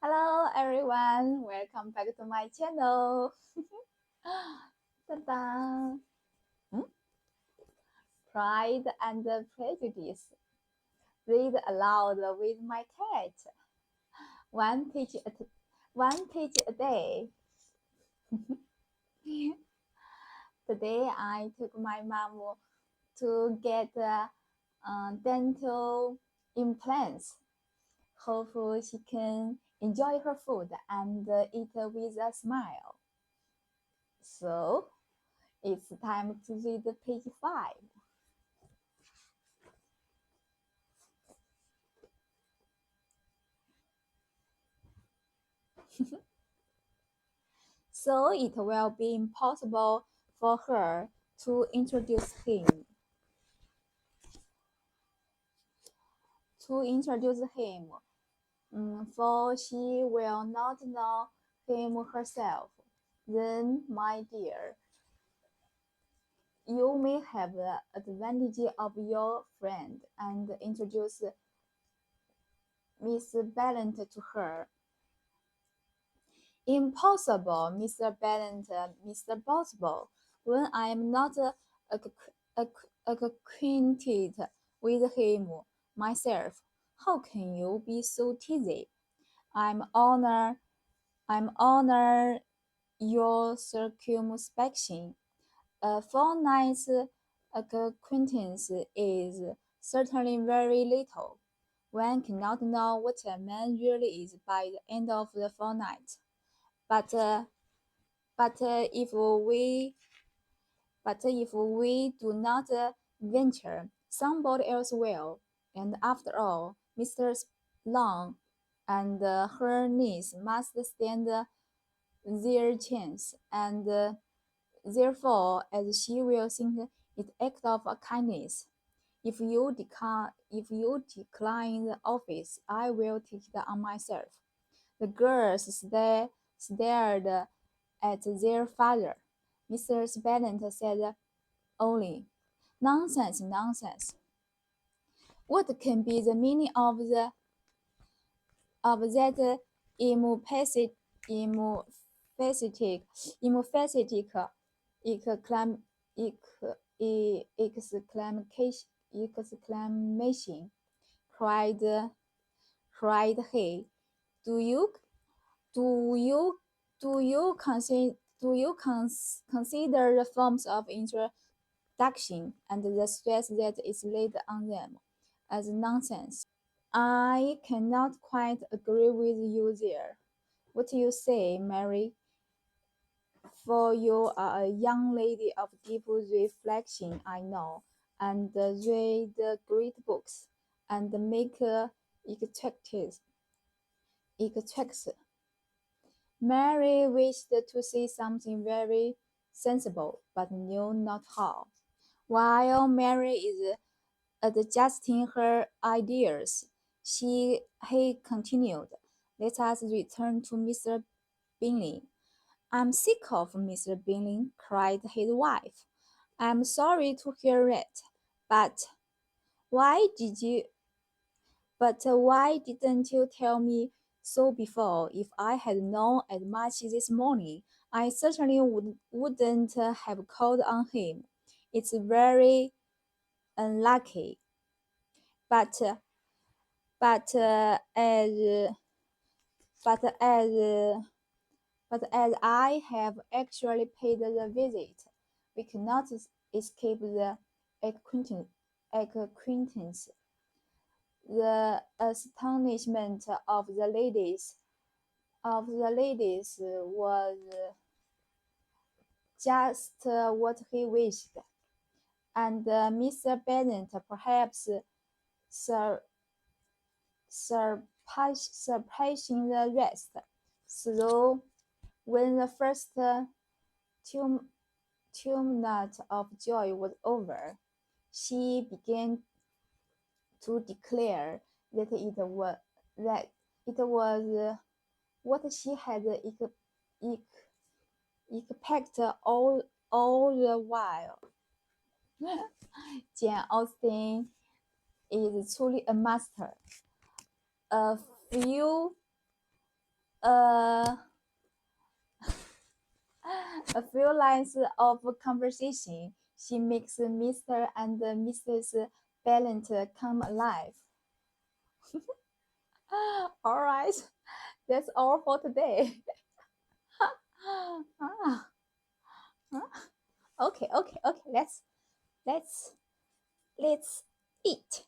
Hello everyone, welcome back to my channel. Ta-da! Pride and Prejudice. Read aloud with my cat. One page a day. Today I took my mom to get dental implants. Hopefully she can enjoy her food and eat with a smile. So it's time to read page 5. So it will be impossible for her to introduce him. For she will not know him herself. Then, my dear, you may have the advantage of your friend and introduce Miss Ballant to her. Impossible, Mr. Ballant, Mr. Boswell, when I am not acquainted with him myself. How can you be so teasy? I'm honor your circumspection. A fortnight's acquaintance is certainly very little. One cannot know what a man really is by the end of the fortnight. But if we do not venture, somebody else will. And after all, Mr. Long and her niece must stand their chance, and therefore, as she will think it act of kindness. If you decline the office, I will take it on myself. The girls stared at their father. Mrs. Bennet said only, "Nonsense, nonsense. What can be the meaning of that emphatic exclamation?" cried he. Do you do you consider the forms of introduction and the stress that is laid on them as nonsense? I cannot quite agree with you there. What do you say, Mary? For you are a young lady of deep reflection, I know, and read great books and make extracts. Mary wished to say something very sensible, but knew not how. While Mary is adjusting her ideas, he continued, "Let us return to Mr. Bingley." "I'm sick of Mr. Bingley," cried his wife. "I'm sorry to hear it, but why did you why didn't you tell me so before? If I had known as much this morning, I certainly wouldn't have called on him. It's very unlucky. But but as but as but as I have actually paid the visit, we cannot escape the acquaintance. The astonishment of the ladies was just what he wished, and Mr. Bennet perhaps sur- surpassing the rest. So when the first tumult of joy was over, she began to declare that it was what she had expected all the while. Jane Austen is truly a master. A few Uh, a few lines of conversation. She makes Mr. and Mrs. Ballant come alive. All right, that's all for today. Ah, okay. Let's let's eat.